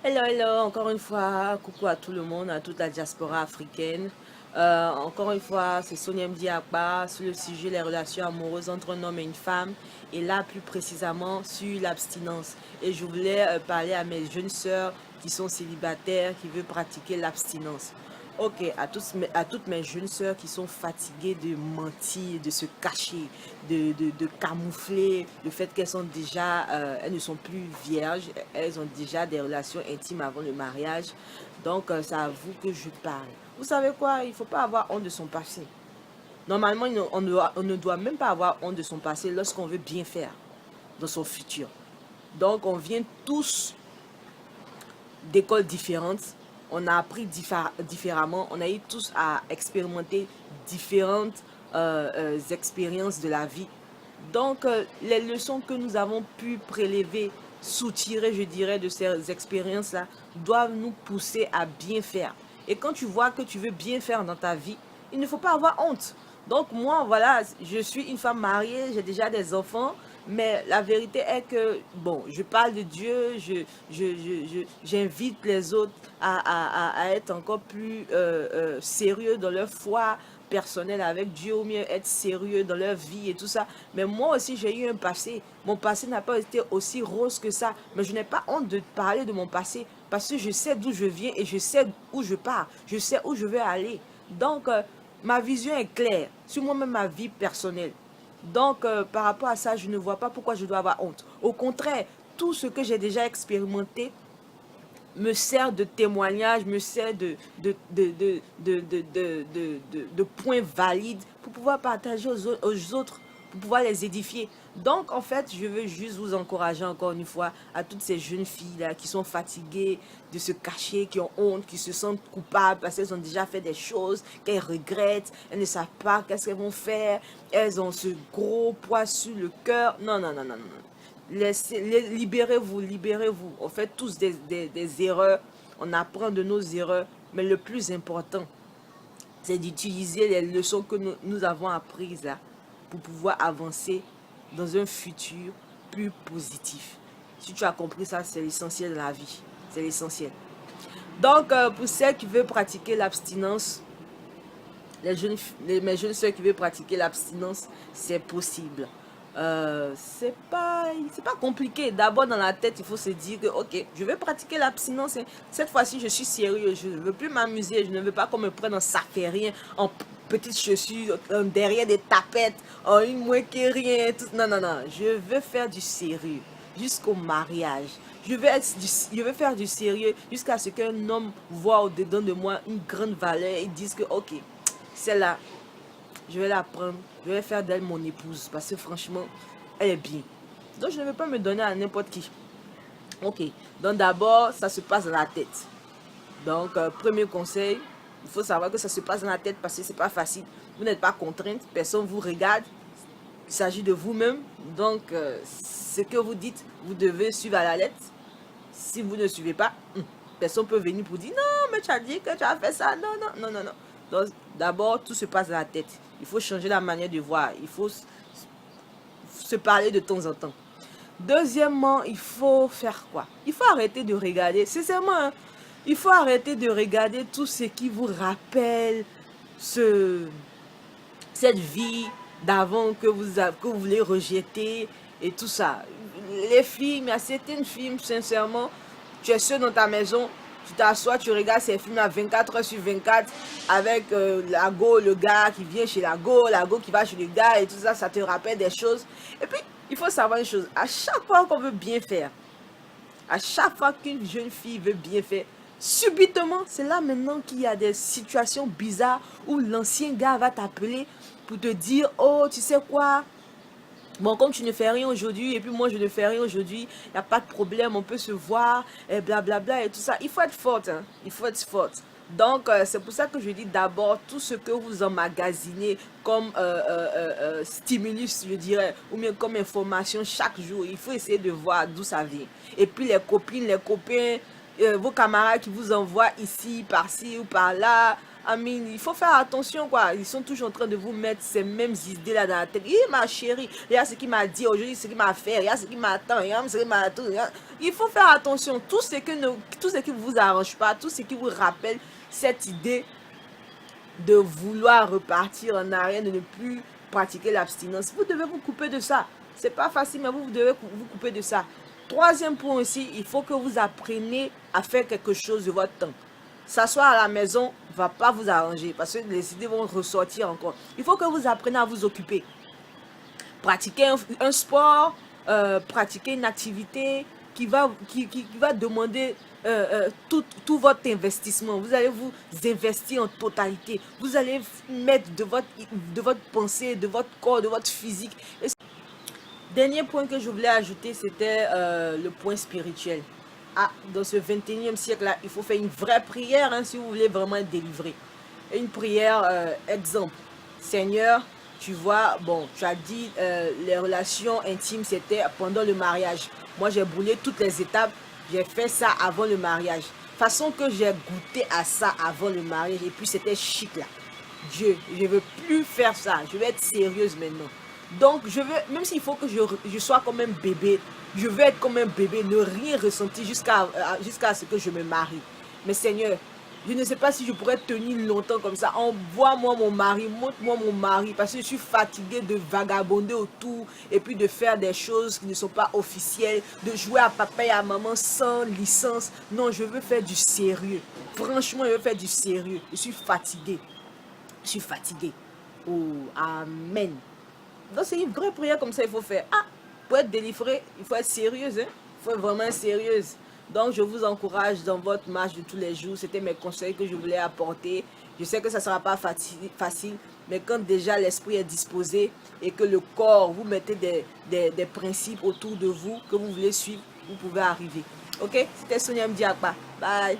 Hello, hello, encore une fois, coucou à tout le monde, à toute la diaspora africaine. Encore une fois, c'est Sonia Mdiakba sur le sujet des relations amoureuses entre un homme et une femme, et là plus précisément sur l'abstinence. Et je voulais parler à mes jeunes sœurs qui sont célibataires, qui veulent pratiquer l'abstinence. Ok, à toutes mes jeunes sœurs qui sont fatiguées de mentir, de se cacher, de camoufler le fait qu'elles sont déjà, elles ne sont plus vierges, elles ont déjà des relations intimes avant le mariage. Donc, c'est à vous que je parle. Vous savez quoi? Il ne faut pas avoir honte de son passé. Normalement, on ne doit même pas avoir honte de son passé lorsqu'on veut bien faire dans son futur. Donc, on vient tous d'écoles différentes, on a appris différemment, on a eu tous à expérimenter différentes expériences de la vie. Donc, les leçons que nous avons pu prélever, soutirer, je dirais, de ces expériences-là, doivent nous pousser à bien faire. Et quand tu vois que tu veux bien faire dans ta vie, il ne faut pas avoir honte. Donc moi, voilà, je suis une femme mariée, j'ai déjà des enfants, mais la vérité est que, bon, je parle de Dieu, j'invite les autres à être encore plus sérieux dans leur foi personnelle avec Dieu, ou mieux être sérieux dans leur vie et tout ça. Mais moi aussi, j'ai eu un passé. Mon passé n'a pas été aussi rose que ça, mais je n'ai pas honte de parler de mon passé parce que je sais d'où je viens et je sais où je pars, je sais où je veux aller. Donc, ma vision est claire sur moi-même, ma vie personnelle. Donc, par rapport à ça, je ne vois pas pourquoi je dois avoir honte. Au contraire, tout ce que j'ai déjà expérimenté me sert de témoignage, me sert de points valides pour pouvoir partager aux autres, pour pouvoir les édifier. Donc, en fait, je veux juste vous encourager encore une fois à toutes ces jeunes filles-là qui sont fatiguées de se cacher, qui ont honte, qui se sentent coupables parce qu'elles ont déjà fait des choses qu'elles regrettent, elles ne savent pas qu'est-ce qu'elles vont faire, elles ont ce gros poids sur le cœur. Non, non, non, non, non. Libérez-vous, libérez-vous. On fait tous des erreurs, on apprend de nos erreurs, mais le plus important, c'est d'utiliser les leçons que nous avons apprises là pour pouvoir avancer dans un futur plus positif. Si tu as compris ça, c'est l'essentiel de la vie. C'est l'essentiel. Donc, pour celles qui veulent pratiquer l'abstinence, mes jeunes soeurs qui veulent pratiquer l'abstinence, c'est possible. C'est pas compliqué. D'abord, dans la tête, il faut se dire que, ok, je vais pratiquer l'abstinence. Cette fois-ci, je suis sérieux. Je ne veux plus m'amuser. Je ne veux pas qu'on me prenne en rien, en petites chaussures, derrière des tapettes, en une moins que rien. Tout. Non, non, non. Je veux faire du sérieux jusqu'au mariage. Je veux faire du sérieux jusqu'à ce qu'un homme voit au-dedans de moi une grande valeur et dise que, ok, celle-là, je vais la prendre, je vais faire d'elle mon épouse parce que franchement, elle est bien. Donc je ne vais pas me donner à n'importe qui. Ok, donc d'abord, ça se passe dans la tête. Donc, premier conseil, il faut savoir que ça se passe dans la tête parce que c'est pas facile. Vous n'êtes pas contrainte, personne vous regarde. Il s'agit de vous-même. Donc, ce que vous dites, vous devez suivre à la lettre. Si vous ne suivez pas, personne peut venir pour dire non, mais tu as dit que tu as fait ça. Non, non, non, non, non. Donc, d'abord, tout se passe dans la tête. Il faut changer la manière de voir. Il faut se parler de temps en temps. Deuxièmement, il faut faire quoi? Il faut arrêter de regarder. Sincèrement, hein, il faut arrêter de regarder tout ce qui vous rappelle ce, cette vie d'avant que vous voulez rejeter et tout ça. Les films, il y a certains films, sincèrement, tu es seul dans ta maison, tu t'assois, tu regardes ces films à 24 heures sur 24 avec la go, le gars qui vient chez la go qui va chez le gars et tout ça, ça te rappelle des choses. Et puis, il faut savoir une chose, à chaque fois qu'on veut bien faire, à chaque fois qu'une jeune fille veut bien faire, subitement, c'est là maintenant qu'il y a des situations bizarres où l'ancien gars va t'appeler pour te dire, oh, tu sais quoi, bon, comme tu ne fais rien aujourd'hui, et puis moi je ne fais rien aujourd'hui, il n'y a pas de problème, on peut se voir, et blablabla et tout ça. Il faut être forte, hein. Il faut être forte. Donc, c'est pour ça que je dis d'abord tout ce que vous emmagasinez comme stimulus, je dirais, ou bien comme information chaque jour. Il faut essayer de voir d'où ça vient. Et puis les copines, les copains, vos camarades qui vous envoient ici, par-ci ou par-là, Amine, il faut faire attention, quoi. Ils sont toujours en train de vous mettre ces mêmes idées là dans la tête. Ma chérie, regarde ce qu'il m'a dit aujourd'hui, ce qu'il m'a fait, regarde ce qu'il m'attend, regarde ce qu'il m'attend. Il faut faire attention. Tout ce qui ne vous arrange pas, tout ce qui vous rappelle cette idée de vouloir repartir en arrière, de ne plus pratiquer l'abstinence, vous devez vous couper de ça. C'est pas facile, mais vous devez vous couper de ça. Troisième point aussi, il faut que vous appreniez à faire quelque chose de votre temps. S'asseoir à la maison ne va pas vous arranger parce que les idées vont ressortir encore. Il faut que vous appreniez à vous occuper. Pratiquer un sport, pratiquer une activité qui va demander tout votre investissement. Vous allez vous investir en totalité. Vous allez mettre de votre pensée, de votre corps, de votre physique. Et dernier point que je voulais ajouter, c'était le point spirituel. Dans ce 21e siècle-là, il faut faire une vraie prière si vous voulez vraiment être délivré. Et une prière, exemple, Seigneur, tu vois, bon, tu as dit les relations intimes, c'était pendant le mariage. Moi, j'ai brûlé toutes les étapes. J'ai fait ça avant le mariage. Façon que j'ai goûté à ça avant le mariage. Et puis, c'était chic là. Dieu, je ne veux plus faire ça. Je vais être sérieuse maintenant. Donc, je veux, même s'il faut que je sois comme un bébé, je veux être comme un bébé, ne rien ressentir jusqu'à ce que je me marie. Mais Seigneur, je ne sais pas si je pourrais tenir longtemps comme ça. Envoie-moi mon mari, montre-moi mon mari, parce que je suis fatiguée de vagabonder autour et puis de faire des choses qui ne sont pas officielles, de jouer à papa et à maman sans licence. Non, je veux faire du sérieux. Franchement, je veux faire du sérieux. Je suis fatiguée. Je suis fatiguée. Oh, amen. Donc c'est une vraie prière comme ça il faut faire. Pour être délivré, il faut être sérieuse. Il faut être vraiment sérieuse. Donc je vous encourage dans votre marche de tous les jours. C'était mes conseils que je voulais apporter. Je sais que ça ne sera pas facile. Mais quand déjà l'esprit est disposé et que le corps, vous mettez des principes autour de vous que vous voulez suivre, vous pouvez arriver. Ok? C'était Sonia Mdiakba. Bye.